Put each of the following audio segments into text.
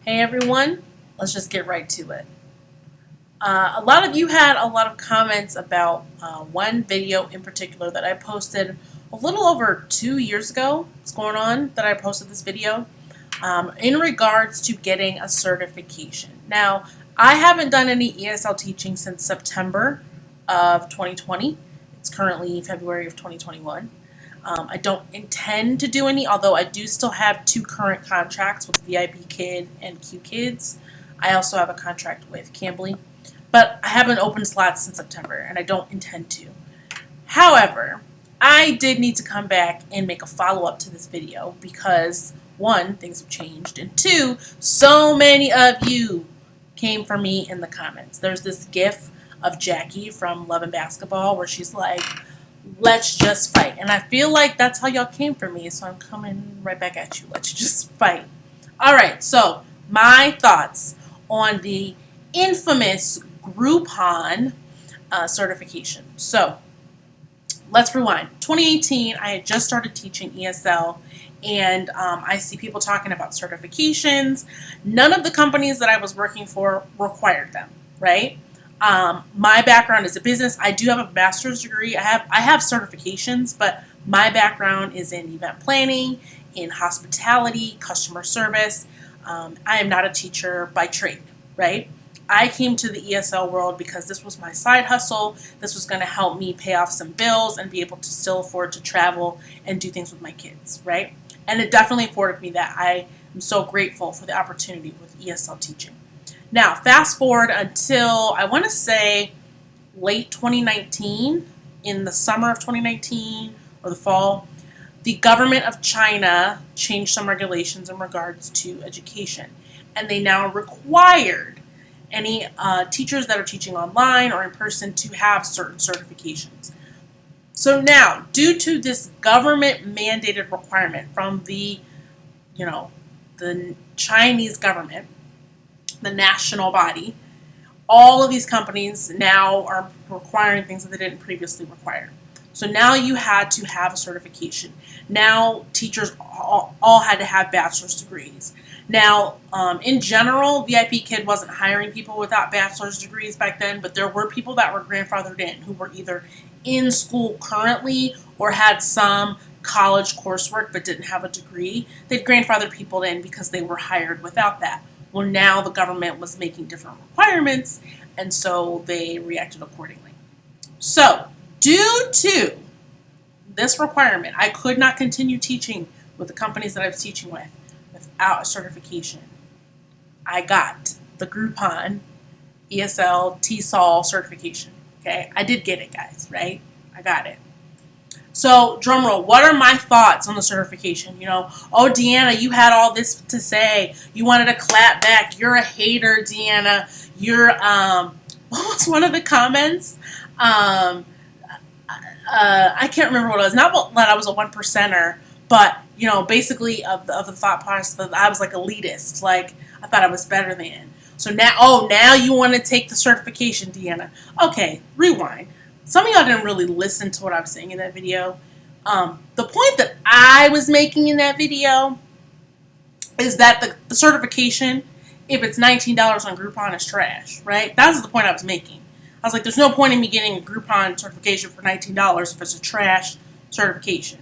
Hey everyone, let's just get right to it. A lot of you had a lot of comments about one video in particular that I posted a little over 2 years ago. What's going on that I posted this video in regards to getting a certification. Now, I haven't done any ESL teaching since September of 2020. It's currently February of 2021. I don't intend to do any, although I do still have 2 current contracts with VIP Kid and Q Kids. I also have a contract with Cambly, but I haven't opened slots since September, and I don't intend to. However, I did need to come back and make a follow-up to this video because, 1, things have changed, and 2, so many of you came for me in the comments. There's this gif of Jackie from Love and Basketball where she's like, let's just fight. And I feel like that's how y'all came for me, so I'm coming right back at you. Let's just fight. Alright, so my thoughts on the infamous Groupon certification. So, let's rewind. 2018, I had just started teaching ESL, and I see people talking about certifications. None of the companies that I was working for required them, right? My background is a business. I do have a master's degree. I have certifications, but my background is in event planning, in hospitality, customer service. I am not a teacher by trade, right? I came to the ESL world because this was my side hustle. This was going to help me pay off some bills and be able to still afford to travel and do things with my kids, right? And it definitely afforded me that. I am so grateful for the opportunity with ESL teaching. Now, fast forward until, I want to say, late 2019, in the summer of 2019 or the fall, the government of China changed some regulations in regards to education. And they now required any teachers that are teaching online or in person to have certain certifications. So now, due to this government mandated requirement from the Chinese government, the national body, all of these companies now are requiring things that they didn't previously require. So now you had to have a certification. Now teachers all had to have bachelor's degrees. Now, in general, VIP Kid wasn't hiring people without bachelor's degrees back then, but there were people that were grandfathered in who were either in school currently or had some college coursework but didn't have a degree. They'd grandfather people in because they were hired without that. Well, now the government was making different requirements, and so they reacted accordingly. So, due to this requirement, I could not continue teaching with the companies that I was teaching with without a certification. I got the Groupon ESL TESOL certification. Okay, I did get it, guys, right? I got it. So, drumroll, what are my thoughts on the certification? Oh, Deanna, you had all this to say. You wanted to clap back. You're a hater, Deanna. You're, what was one of the comments? I can't remember what it was. Not that I was a 1%er, but, basically of the thought process that I was like elitist. Like, I thought I was better than. So now you want to take the certification, Deanna. Okay, rewind. Some of y'all didn't really listen to what I was saying in that video. The point that I was making in that video is that the certification, if it's $19 on Groupon, is trash, right? That's the point I was making. I was like, there's no point in me getting a Groupon certification for $19 if it's a trash certification.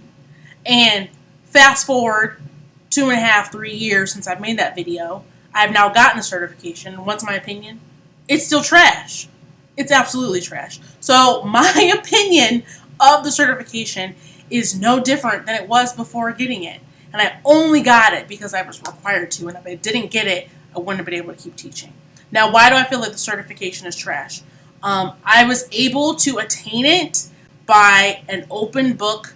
And fast forward 2.5, 3 years since I've made that video, I've now gotten the certification. What's my opinion? It's still trash. It's absolutely trash. So my opinion of the certification is no different than it was before getting it. And I only got it because I was required to. And if I didn't get it, I wouldn't have been able to keep teaching. Now, why do I feel like the certification is trash? I was able to attain it by an open book.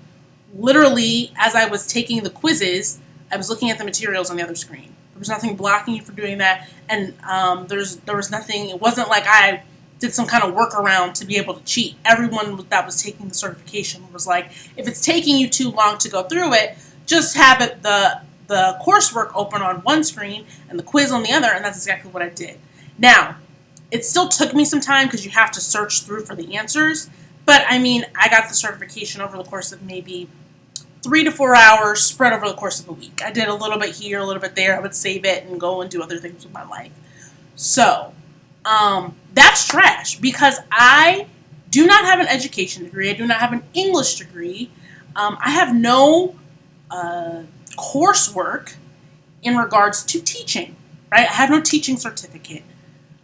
Literally, as I was taking the quizzes, I was looking at the materials on the other screen. There was nothing blocking you from doing that. And there was nothing, it wasn't like I did some kind of workaround to be able to cheat. Everyone that was taking the certification was like, if it's taking you too long to go through it, just have the coursework open on one screen and the quiz on the other, and that's exactly what I did. Now, it still took me some time because you have to search through for the answers, but I mean, I got the certification over the course of maybe 3 to 4 hours spread over the course of a week. I did a little bit here, a little bit there. I would save it and go and do other things with my life. So, that's trash because I do not have an education degree. I do not have an English degree. I have no coursework in regards to teaching, right? I have no teaching certificate.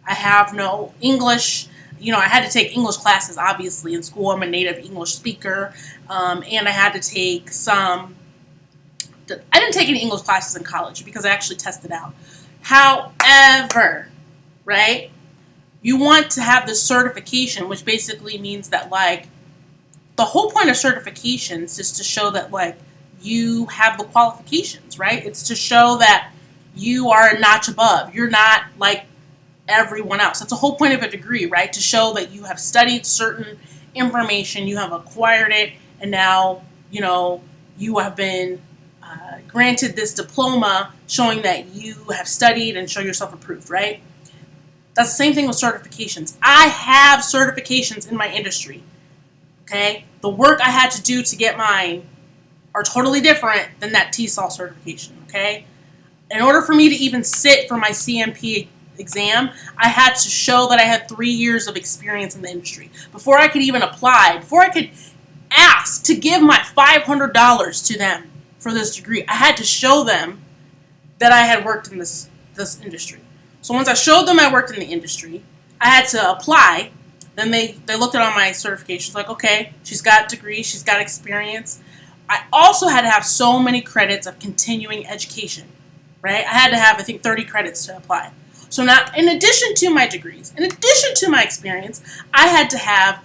I have no English. I had to take English classes, obviously, in school. I'm a native English speaker, and I had to take some. I didn't take any English classes in college because I actually tested out. However, right, you want to have this certification, which basically means that, like, the whole point of certifications is to show that, like, you have the qualifications, right? It's to show that you are a notch above. You're not like everyone else. That's the whole point of a degree, right? To show that you have studied certain information, you have acquired it, and now, you have been granted this diploma showing that you have studied and show yourself approved, right? That's the same thing with certifications. I have certifications in my industry, okay? The work I had to do to get mine are totally different than that TESOL certification, okay? In order for me to even sit for my CMP exam, I had to show that I had 3 years of experience in the industry. Before I could even apply, before I could ask to give my $500 to them for this degree, I had to show them that I had worked in this industry. So once I showed them I worked in the industry, I had to apply. Then they looked at all my certifications, like, okay, she's got degrees, she's got experience. I also had to have so many credits of continuing education, right? I had to have, I think, 30 credits to apply. So now, in addition to my degrees, in addition to my experience, I had to have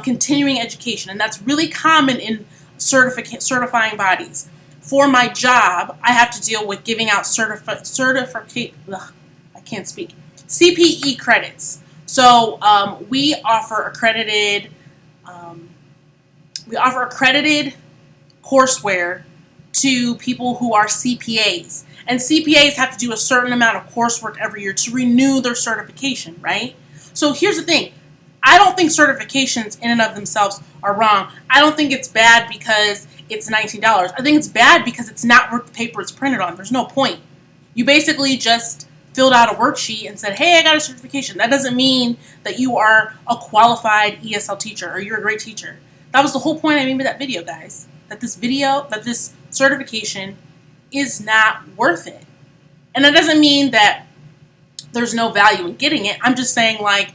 continuing education, and that's really common in certifying bodies. For my job, I have to deal with giving out CPE credits. So we offer accredited courseware to people who are CPAs. And CPAs have to do a certain amount of coursework every year to renew their certification, right? So here's the thing. I don't think certifications in and of themselves are wrong. I don't think it's bad because it's $19. I think it's bad because it's not worth the paper it's printed on. There's no point. You basically just filled out a worksheet and said, hey, I got a certification. That doesn't mean that you are a qualified ESL teacher or you're a great teacher. That was the whole point I made with that video, guys. That this certification is not worth it. And that doesn't mean that there's no value in getting it. I'm just saying, like,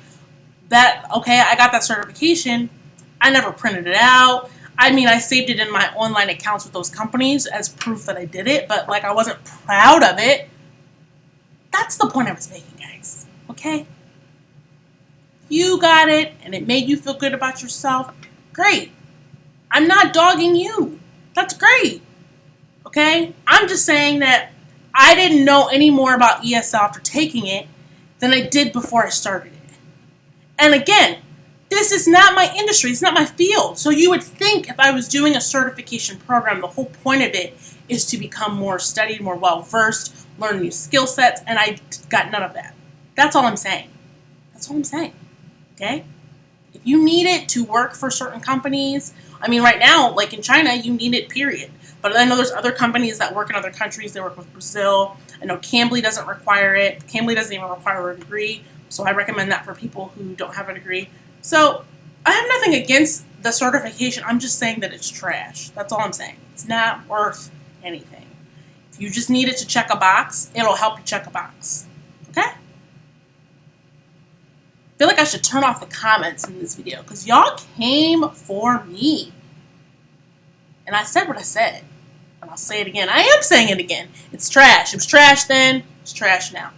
that, okay, I got that certification. I never printed it out. I mean, I saved it in my online accounts with those companies as proof that I did it, but, like, I wasn't proud of it. That's the point I was making, guys. Okay? You got it, and it made you feel good about yourself. Great. I'm not dogging you. That's great. Okay? I'm just saying that I didn't know any more about ESL after taking it than I did before I started it. And again, this is not my industry. It's not my field. So you would think if I was doing a certification program, the whole point of it is to become more studied, more well-versed, learn new skill sets, and I got none of that. That's all I'm saying. That's all I'm saying. Okay? If you need it to work for certain companies, I mean, right now, like in China, you need it, period. But I know there's other companies that work in other countries. They work with Brazil. I know Cambly doesn't require it. Cambly doesn't even require a degree. So I recommend that for people who don't have a degree. So I have nothing against the certification. I'm just saying that it's trash. That's all I'm saying. It's not worth anything. If you just need it to check a box, it'll help you check a box. Okay? I feel like I should turn off the comments in this video because y'all came for me. And I said what I said. And I'll say it again. I am saying it again. It's trash. It was trash then. It's trash now.